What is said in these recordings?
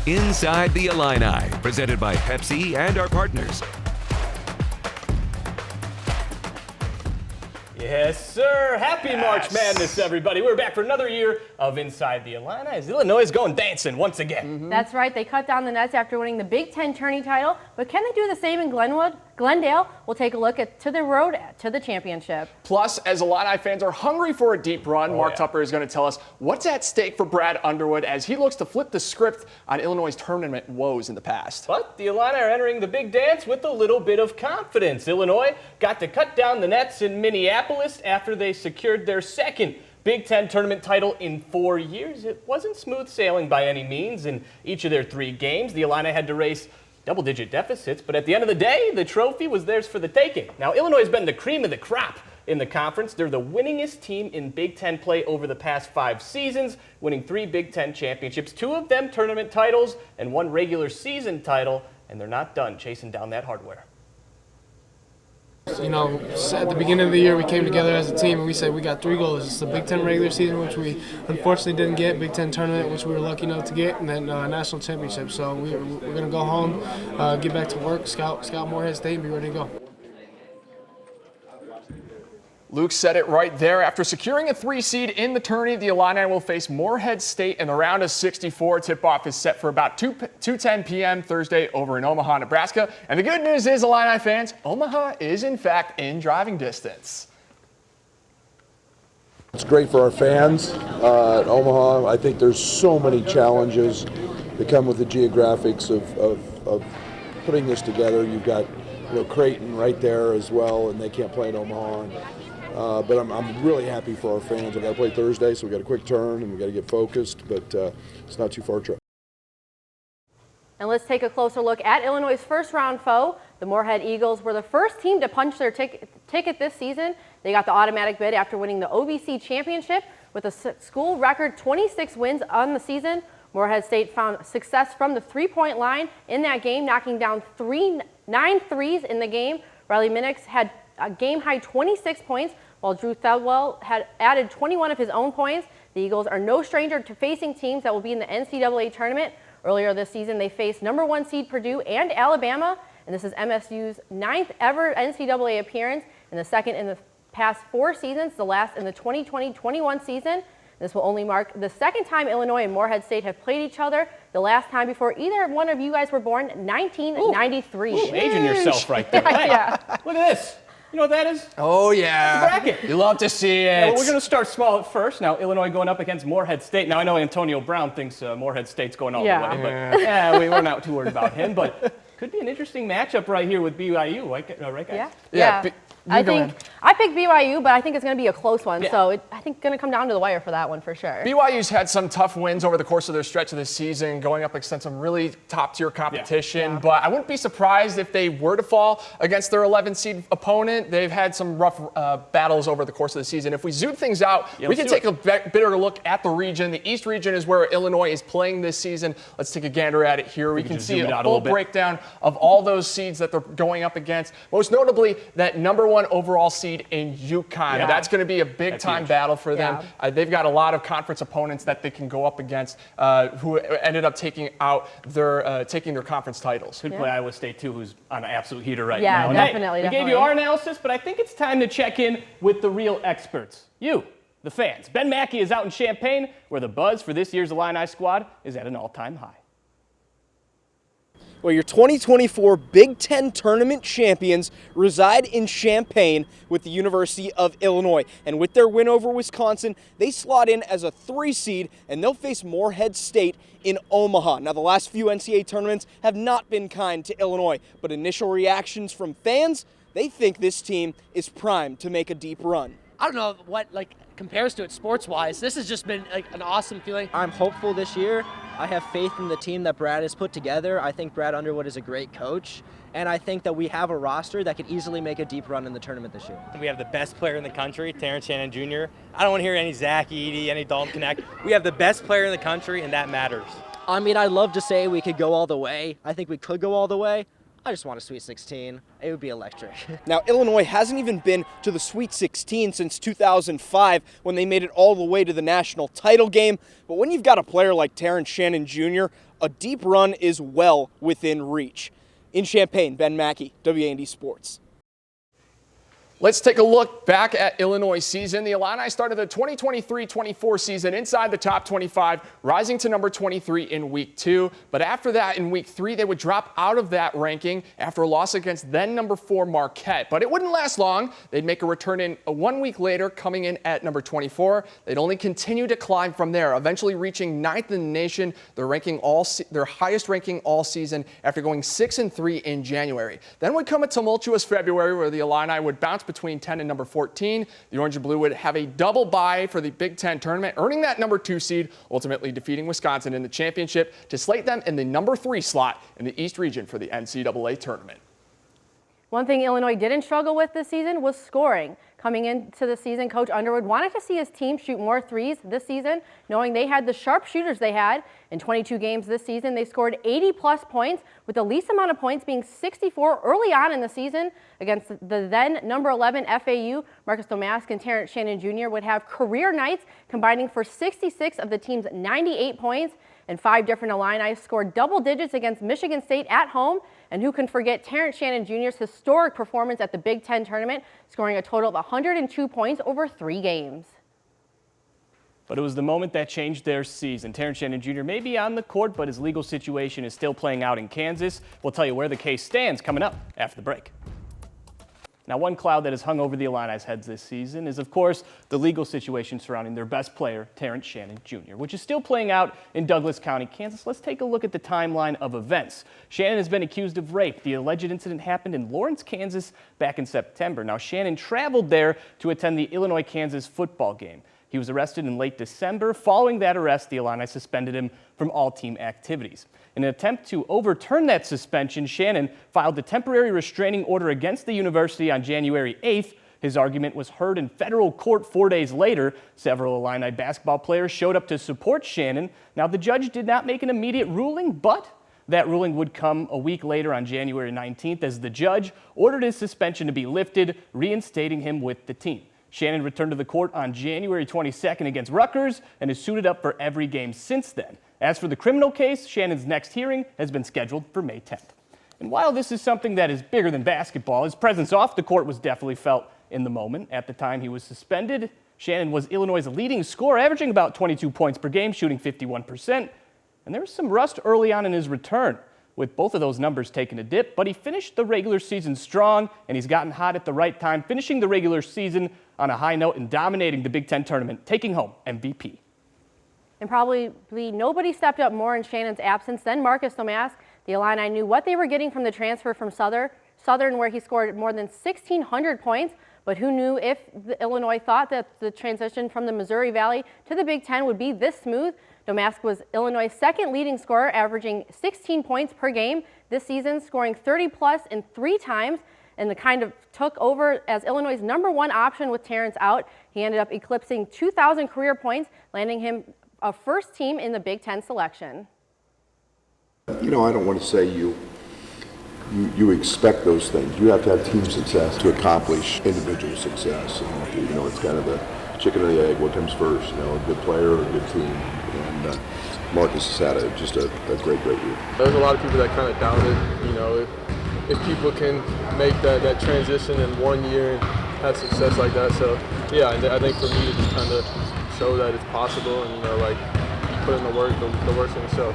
Inside the Illini, presented by Pepsi and our partners. Yes, sir. Happy March Madness, everybody. We're back for another year of Inside the Illini as Illinois is going dancing once again. That's right. They cut down the nets after winning the Big Ten tourney title, but can they do the same in Glendale? We'll take a look to the road to the championship. Plus, as Illini fans are hungry for a deep run, Mark Tupper is going to tell us what's at stake for Brad Underwood as he looks to flip the script on Illinois' tournament woes in the past. But the Illini are entering the big dance with a little bit of confidence. Illinois got to cut down the nets in Minneapolis after they secured their second Big Ten tournament title in 4 years. It wasn't smooth sailing by any means. In each of their 3 games, the Illini had to race double-digit deficits, but at the end of the day, the trophy was theirs for the taking. Now, Illinois has been the cream of the crop in the conference. They're the winningest team in Big Ten play over the past 5 seasons, winning 3 Big Ten championships, 2 of them tournament titles, and 1 regular season title, and they're not done chasing down that hardware. You know, at the beginning of the year, we came together as a team and we said we got 3 goals. It's the Big Ten regular season, which we unfortunately didn't get, Big Ten tournament, which we were lucky enough to get, and then national championship. So we're going to go home, get back to work, scout Morehead State, and be ready to go. Luke said it right there. After securing a 3 seed in the tourney, the Illini will face Morehead State in the round of 64. Tip-off is set for about 2:10 p.m. Thursday over in Omaha, Nebraska. And the good news is, Illini fans, Omaha is in fact in driving distance. It's great for our fans at Omaha. I think there's so many challenges that come with the geographics of putting this together. You've got Creighton right there as well, and they can't play in Omaha. But I'm really happy for our fans. I've got to play Thursday, so we got a quick turn and we got to get focused, but it's not too far a trip. And let's take a closer look at Illinois' first round foe. The Morehead Eagles were the first team to punch their ticket this season. They got the automatic bid after winning the OVC championship with a school record 26 wins on the season. Morehead State found success from the 3-point line in that game, knocking down 9 threes in the game. Riley Minix had a game-high 26 points, while Drew Thedwell had added 21 of his own points. The Eagles are no stranger to facing teams that will be in the NCAA tournament. Earlier this season, they faced #1 seed Purdue and Alabama, and this is MSU's 9th ever NCAA appearance and the 2nd in the past 4 seasons, the last in the 2020-21 season. This will only mark the 2nd time Illinois and Morehead State have played each other. The last time before either one of you guys were born, 1993. Ooh, aging yourself right there. Yeah. Look at this. You know what that is? Oh, yeah. It's a bracket. You love to see it. Yeah, well, we're going to start small at first. Now, Illinois going up against Morehead State. Now, I know Antonio Brown thinks Morehead State's going all the way, but we're not too worried about him. But could be an interesting matchup right here with BYU, right guys? Yeah. I picked BYU, but I think it's going to be a close one. Yeah. So I think going to come down to the wire for that one for sure. BYU's had some tough wins over the course of their stretch of the season, going up against some really top-tier competition. Yeah. But I wouldn't be surprised if they were to fall against their 11-seed opponent. They've had some rough battles over the course of the season. If we zoom things out, we can take a better look at the region. The East region is where Illinois is playing this season. Let's take a gander at it here. We can see a full breakdown of all those seeds that they're going up against. Most notably, that #1 overall seed in UConn. That's going to be a big-time battle for them. They've got a lot of conference opponents that they can go up against who ended up taking their conference titles. Could play Iowa State, too, who's on an absolute heater right now. Yeah, definitely. We gave you our analysis, but I think it's time to check in with the real experts. You, the fans. Ben Mackey is out in Champaign, where the buzz for this year's Illini squad is at an all-time high. Well, your 2024 Big Ten tournament champions reside in Champaign with the University of Illinois. And with their win over Wisconsin, they slot in as a 3 seed, and they'll face Morehead State in Omaha. Now, the last few NCAA tournaments have not been kind to Illinois, but initial reactions from fans, they think this team is primed to make a deep run. I don't know what compares to it sports-wise. This has just been an awesome feeling. I'm hopeful this year. I have faith in the team that Brad has put together. I think Brad Underwood is a great coach, and I think that we have a roster that could easily make a deep run in the tournament this year. We have the best player in the country, Terrence Shannon Jr. I don't want to hear any Zach Edey, any Dalton Connect. We have the best player in the country, and that matters. I mean, I'd love to say we could go all the way. I think we could go all the way. I just want a Sweet 16. It would be electric. Now, Illinois hasn't even been to the Sweet 16 since 2005 when they made it all the way to the national title game. But when you've got a player like Terrence Shannon Jr., a deep run is well within reach. In Champaign, Ben Mackey, WAND Sports. Let's take a look back at Illinois' season. The Illini started the 2023-24 season inside the top 25, rising to number 23 in week 2. But after that, in week 3, they would drop out of that ranking after a loss against then number 4 Marquette. But it wouldn't last long. They'd make a return in 1 week later, coming in at number 24. They'd only continue to climb from there, eventually reaching 9th in the nation, their highest ranking all season after going 6-3 in January. Then would come a tumultuous February where the Illini would bounce between 10 and number 14. The Orange and Blue would have a double bye for the Big Ten tournament, earning that number 2 seed, ultimately defeating Wisconsin in the championship to slate them in the number 3 slot in the East region for the NCAA tournament. One thing Illinois didn't struggle with this season was scoring. Coming into the season, Coach Underwood wanted to see his team shoot more threes this season, knowing they had the sharp shooters they had. In 22 games this season, they scored 80-plus points, with the least amount of points being 64 early on in the season. Against the then number 11 FAU, Marcus Domask and Terrence Shannon Jr. would have career nights, combining for 66 of the team's 98 points. And 5 different Illini scored double digits against Michigan State at home. And who can forget Terrence Shannon Jr.'s historic performance at the Big Ten tournament, scoring a total of 102 points over 3 games. But it was the moment that changed their season. Terrence Shannon Jr. may be on the court, but his legal situation is still playing out in Kansas. We'll tell you where the case stands coming up after the break. Now, one cloud that has hung over the Illini's heads this season is, of course, the legal situation surrounding their best player, Terrence Shannon Jr., which is still playing out in Douglas County, Kansas. Let's take a look at the timeline of events. Shannon has been accused of rape. The alleged incident happened in Lawrence, Kansas back in September. Now, Shannon traveled there to attend the Illinois-Kansas football game. He was arrested in late December. Following that arrest, the Illini suspended him from all team activities. In an attempt to overturn that suspension, Shannon filed a temporary restraining order against the university on January 8th. His argument was heard in federal court 4 days later. Several Illini basketball players showed up to support Shannon. Now, the judge did not make an immediate ruling, but that ruling would come a week later on January 19th as the judge ordered his suspension to be lifted, reinstating him with the team. Shannon returned to the court on January 22nd against Rutgers and has suited up for every game since then. As for the criminal case, Shannon's next hearing has been scheduled for May 10th. And while this is something that is bigger than basketball, his presence off the court was definitely felt in the moment. At the time he was suspended, Shannon was Illinois' leading scorer, averaging about 22 points per game, shooting 51%. And there was some rust early on in his return, with both of those numbers taking a dip, but he finished the regular season strong, and he's gotten hot at the right time, finishing the regular season on a high note and dominating the Big Ten tournament, taking home MVP. And probably nobody stepped up more in Shannon's absence than Marcus Domask. The Illini knew what they were getting from the transfer from Southern, where he scored more than 1,600 points. But who knew if Illinois thought that the transition from the Missouri Valley to the Big Ten would be this smooth? Domask was Illinois' second leading scorer, averaging 16 points per game this season, scoring 30-plus in 3 times, and the kind of took over as Illinois' #1 option with Terrence out. He ended up eclipsing 2,000 career points, landing him a first team in the Big Ten selection. You know, I don't want to say you expect those things. You have to have team success to accomplish individual success. And, you know, it's kind of the chicken or the egg, what comes first, you know, a good player or a good team. And Marcus has had just a great year. There's a lot of people that kind of doubted, you know, if people can make that transition in 1 year and have success like that. So, yeah, I think for me to just kind of show that it's possible and, you know, like, put in the work's going to show.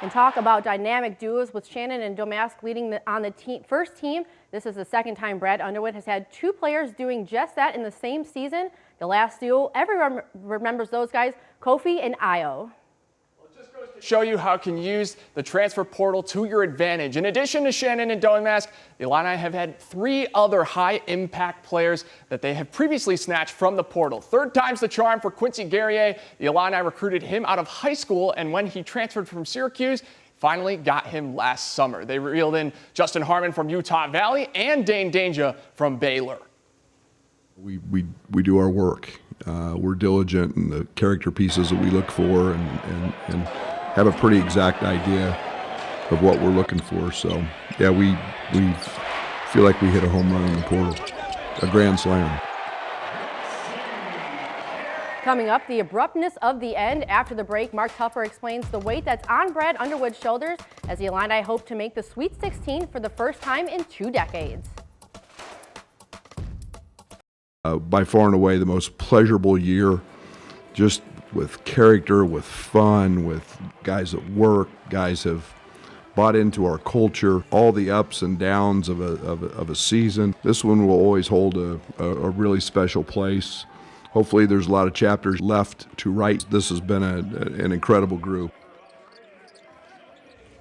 And talk about dynamic duos with Shannon and Domask leading on the first team. This is the second time Brad Underwood has had 2 players doing just that in the same season. The last duo, everyone remembers those guys, Kofi and Io. Show you how you can use the transfer portal to your advantage. In addition to Shannon and Domask, the Illini have had 3 other high-impact players that they have previously snatched from the portal. 3rd time's the charm for Quincy Guerrier. The Illini recruited him out of high school, and when he transferred from Syracuse, finally got him last summer. They reeled in Justin Harmon from Utah Valley and Dane Danger from Baylor. We do our work. We're diligent in the character pieces that we look for and have a pretty exact idea of what we're looking for. So, yeah, we feel like we hit a home run in the portal, a grand slam. Coming up, the abruptness of the end. After the break, Mark Tupper explains the weight that's on Brad Underwood's shoulders as the Illini hope to make the Sweet 16 for the first time in 2 decades. By far and away the most pleasurable year, just with character, with fun, with guys at work. Guys have bought into our culture, all the ups and downs of a season. This one will always hold a really special place. Hopefully there's a lot of chapters left to write. This has been an incredible group.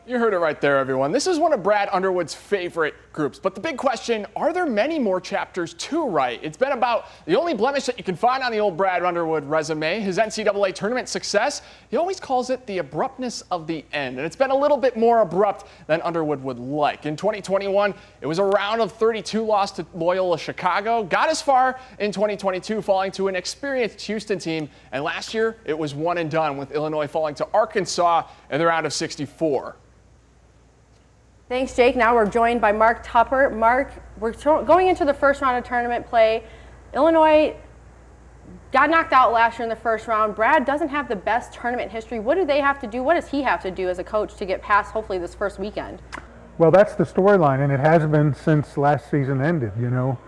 You heard it right there, everyone. This is one of Brad Underwood's favorite groups. But the big question, are there many more chapters to write? It's been about the only blemish that you can find on the old Brad Underwood resume, his NCAA tournament success. He always calls it the abruptness of the end. And it's been a little bit more abrupt than Underwood would like. In 2021, it was a round of 32 loss to Loyola Chicago. Got as far in 2022, falling to an experienced Houston team. And last year, it was one and done, with Illinois falling to Arkansas in the round of 64. Thanks, Jake. Now we're joined by Mark Tupper. Mark, we're going into the first round of tournament play. Illinois got knocked out last year in the first round. Brad doesn't have the best tournament history. What do they have to do? What does he have to do as a coach to get past, hopefully, this first weekend? Well, that's the storyline, and it has been since last season ended. You know,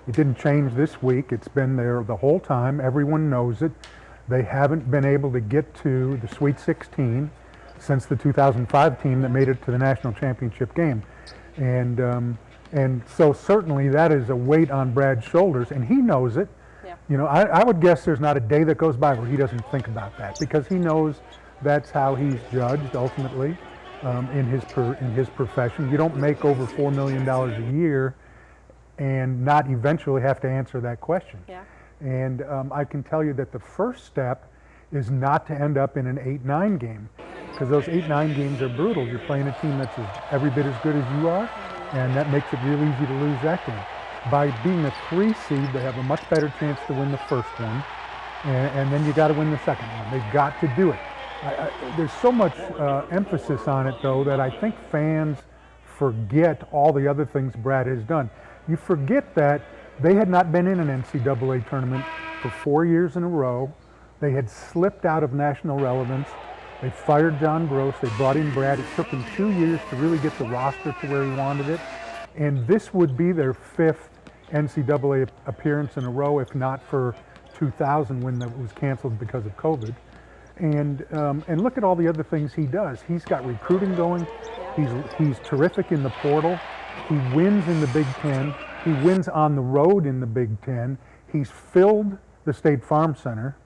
it didn't change this week. It's been there the whole time. Everyone knows it. They haven't been able to get to the Sweet 16 since the 2005 team that made it to the national championship game. And so certainly that is a weight on Brad's shoulders, and he knows it. Yeah. You know, I would guess there's not a day that goes by where he doesn't think about that, because he knows that's how he's judged ultimately in his profession. You don't make over $4 million a year and not eventually have to answer that question. Yeah. And I can tell you that the first step is not to end up in an 8-9 game, because those 8-9 games are brutal. You're playing a team that's every bit as good as you are, and that makes it real easy to lose that game. By being a 3 seed, they have a much better chance to win the first one, and then you got to win the second one. They've got to do it. There's so much emphasis on it, though, that I think fans forget all the other things Brad has done. You forget that they had not been in an NCAA tournament for 4 years in a row. They had slipped out of national relevance. They fired John Gross. They brought in Brad. It took them 2 years to really get the roster to where he wanted it. And this would be their 5th NCAA appearance in a row, if not for 2000 when that was canceled because of COVID. And look at all the other things he does. He's got recruiting going. He's terrific in the portal. He wins in the Big Ten. He wins on the road in the Big Ten. He's filled the State Farm Center.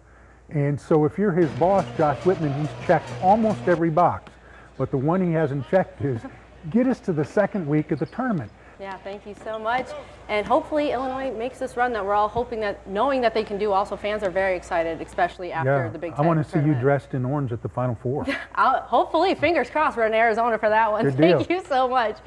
And so if you're his boss, Josh Whitman, he's checked almost every box. But the one he hasn't checked is get us to the second week of the tournament. Yeah, thank you so much. And hopefully Illinois makes this run that we're all hoping that, knowing that they can do. Also, fans are very excited, especially after the Big Ten. I want to see you dressed in orange at the Final Four. Hopefully, fingers crossed, we're in Arizona for that one. Good deal. Thank you so much.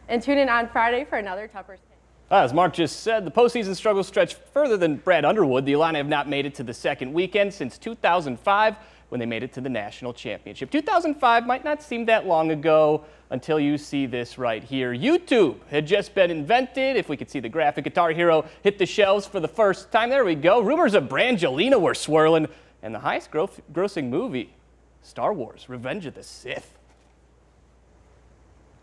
And tune in on Friday for another Tupper's Take. As Mark just said, the postseason struggles stretch further than Brad Underwood. The Illini have not made it to the second weekend since 2005, when they made it to the national championship. 2005 might not seem that long ago until you see this right here. YouTube had just been invented. If we could see the graphic, Guitar Hero hit the shelves for the first time. There we go. Rumors of Brangelina were swirling. And the highest grossing movie, Star Wars, Revenge of the Sith.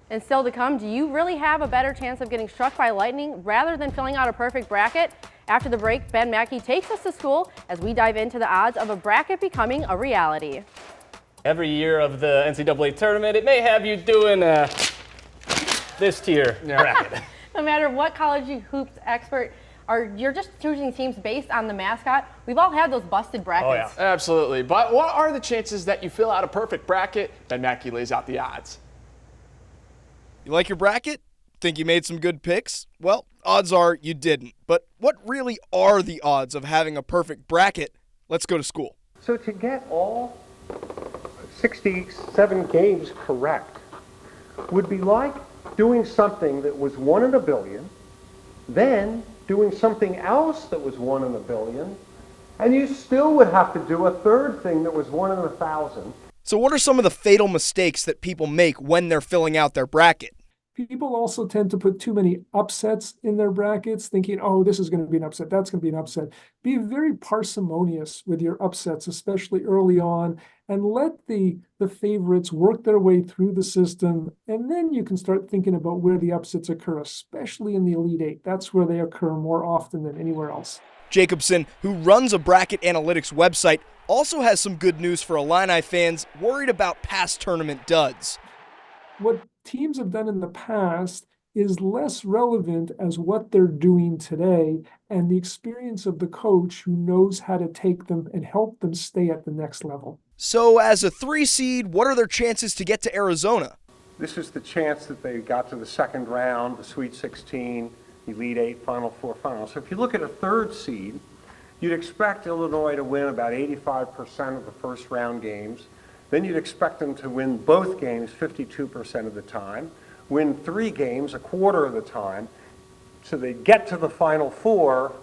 And still to come, do you really have a better chance of getting struck by lightning rather than filling out a perfect bracket? After the break, Ben Mackey takes us to school as we dive into the odds of a bracket becoming a reality. Every year of the NCAA tournament, it may have you doing this tier bracket. No matter what college hoops expert, or you're just choosing teams based on the mascot, we've all had those busted brackets. Oh, yeah. Absolutely. But what are the chances that you fill out a perfect bracket? Ben Mackey lays out the odds. You like your bracket? Think you made some good picks? Well, odds are you didn't. But what really are the odds of having a perfect bracket? Let's go to school. So to get all 67 games correct would be like doing something that was 1 in a billion, then doing something else that was 1 in a billion, and you still would have to do a third thing that was 1 in 1,000. So what are some of the fatal mistakes that people make when they're filling out their bracket? People also tend to put too many upsets in their brackets, thinking, oh, this is going to be an upset, that's going to be an upset. Be very parsimonious with your upsets, especially early on, and let the favorites work their way through the system, and then you can start thinking about where the upsets occur, especially in the Elite Eight. That's where they occur more often than anywhere else. Jacobson, who runs a bracket analytics website, also has some good news for Illini fans worried about past tournament duds. What teams have done in the past is less relevant as what they're doing today and the experience of the coach who knows how to take them and help them stay at the next level. So as a 3 seed, what are their chances to get to Arizona? This is the chance that they got to the second round, the Sweet 16, Elite Eight, Final Four final. So if you look at a 3rd seed, you'd expect Illinois to win about 85% of the first round games. Then you'd expect them to win both games 52% of the time, win 3 games a quarter of the time, so they get to the Final Four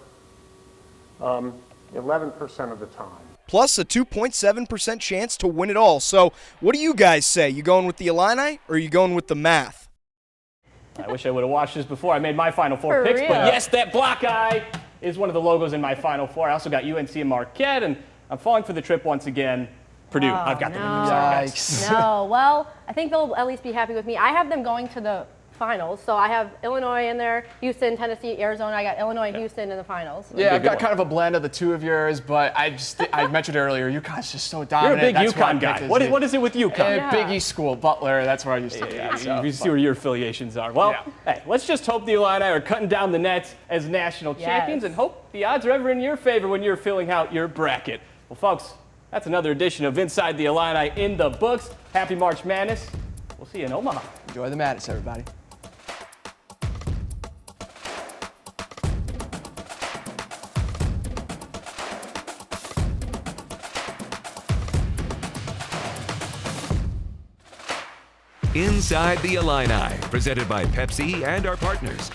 11% of the time. Plus a 2.7% chance to win it all. So what do you guys say? You going with the Illini or are you going with the math? I wish I would have watched this before I made my Final Four For picks, real? but yes, that black eye is one of the logos in my Final Four. I also got UNC and Marquette, and I'm falling for the trip once again. Purdue. Oh, I've got them. no. Sorry, guys. No, well, I think they'll at least be happy with me. I have them going to the finals, so I have Illinois in there, Houston, Tennessee, Arizona. I got Illinois and Houston in the finals. Yeah, I've got kind of a blend of the two of yours, but I mentioned earlier, UConn's just so dominant. You're a big That's UConn guy. What is it with UConn? Big East school, Butler, that's where I used to be. You see where your affiliations are. Well, hey, let's just hope the Illini are cutting down the nets as national champions and hope the odds are ever in your favor when you're filling out your bracket. Well, folks, that's another edition of Inside the Illini in the books. Happy March Madness. We'll see you in Omaha. Enjoy the madness, everybody. Inside the Illini, presented by Pepsi and our partners.